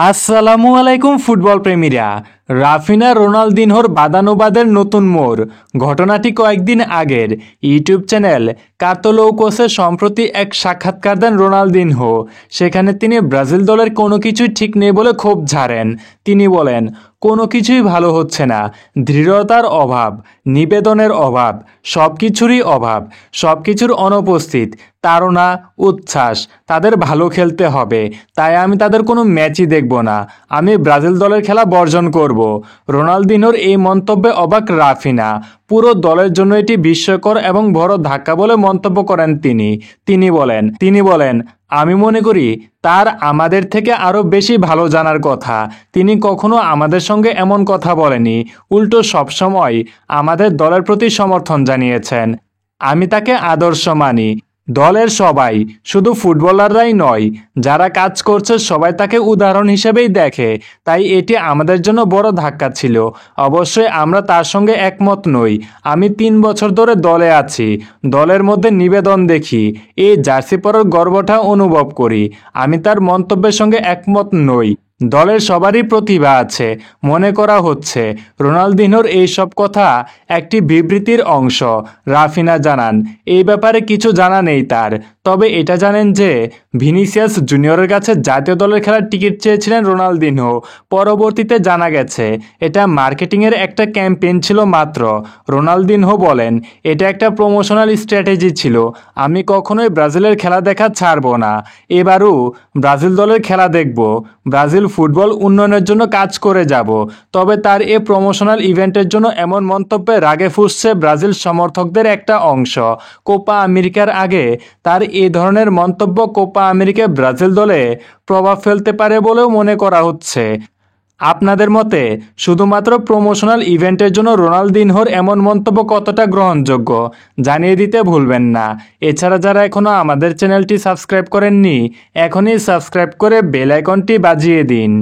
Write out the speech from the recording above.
আসসালামু আলাইকুম football প্রেমীরা। Raphinha রোনালদিনহোর বাদানুবাদের নতুন মোড়। ঘটনাটি কয়েকদিন আগের। ইউটিউব চ্যানেল কার্তোলৌকোসে সম্প্রতি এক সাক্ষাৎকার দেন রোনালদিনহো। সেখানে তিনি ব্রাজিল দলের কোনো কিছুই ঠিক নেই বলে ক্ষোভ ঝাড়েন। তিনি বলেন, কোনো কিছুই ভালো হচ্ছে না, দৃঢ়তার অভাব, নিবেদনের অভাব, সব কিছুরই অভাব, সব কিছুর অনুপস্থিত, তাড়না, উচ্ছ্বাস। তাদের ভালো খেলতে হবে, তাই আমি তাদের কোনো ম্যাচই দেখব না। আমি ব্রাজিল দলের খেলা বর্জন করব। রোনালদিনোর এই মন্তব্যে অবাক রাফিনা। পুরো দলের জন্য এটি বিস্ময়কর এবং বড় ধাক্কা বলে মন্তব্য করেন তিনি বলেন আমি মনে করি তার আমাদের থেকে আরও বেশি ভালো জানার কথা। তিনি কখনো আমাদের সঙ্গে এমন কথা বলেনি, উল্টো সবসময় আমাদের দলের প্রতি সমর্থন জানিয়েছেন। আমি তাকে আদর্শ মানি। দলের সবাই, শুধু ফুটবলাররাই নয়, যারা কাজ করছে সবাই তাকে উদাহরণ হিসেবেই দেখে। তাই এটি আমাদের জন্য বড় ধাক্কা ছিল। অবশ্যই আমরা তার সঙ্গে একমত নই। আমি 3 বছর ধরে দলে আছি, দলের মধ্যে নিবেদন দেখি, এই জার্সি পরার গর্বটা অনুভব করি। আমি তার মন্তব্যের সঙ্গে একমত নই। দলের সবারই প্রতিভা আছে, মনে করা হচ্ছে রোনালদিনোর এইসব কথা একটি বিবৃতির অংশ। রাফিনা জানান, এই ব্যাপারে কিছু জানা নেই তার। তবে এটা জানেন যে ভিনিসিয়াস জুনিয়রের কাছে জাতীয় দলের খেলার টিকিট চেয়েছিলেন রোনালদিনহো। পরবর্তীতে জানা গেছে এটা মার্কেটিংয়ের একটা ক্যাম্পেইন ছিল মাত্র। রোনালদিনহো বলেন, এটা একটা প্রমোশনাল স্ট্র্যাটেজি ছিল। আমি কখনোই ব্রাজিলের খেলা দেখা ছাড়ব না। এবারও ব্রাজিল দলের খেলা দেখব। ব্রাজিল ফুটবল উন্নয়নের জন্য কাজ করে যাব। তবে তার এ প্রমোশনাল ইভেন্টের জন্য এমন মন্তব্যে রাগে ফুঁসছে ব্রাজিল সমর্থকদের একটা অংশ। কোপা আমেরিকার আগে তার এ ধরনের মন্তব্য কোপা আমেরিকায় ব্রাজিল দলে প্রভাব ফেলতে পারে বলেও মনে করা হচ্ছে। আপনাদের মতে শুধুমাত্র প্রমোশনাল ইভেন্টের জন্য রোনালদিনহোর এমন মন্তব্য কতটা গ্রহণযোগ্য জানিয়ে দিতে ভুলবেন না। এছাড়া যারা এখনও আমাদের চ্যানেলটি সাবস্ক্রাইব করেননি, এখনই সাবস্ক্রাইব করে বেল আইকনটি বাজিয়ে দিন।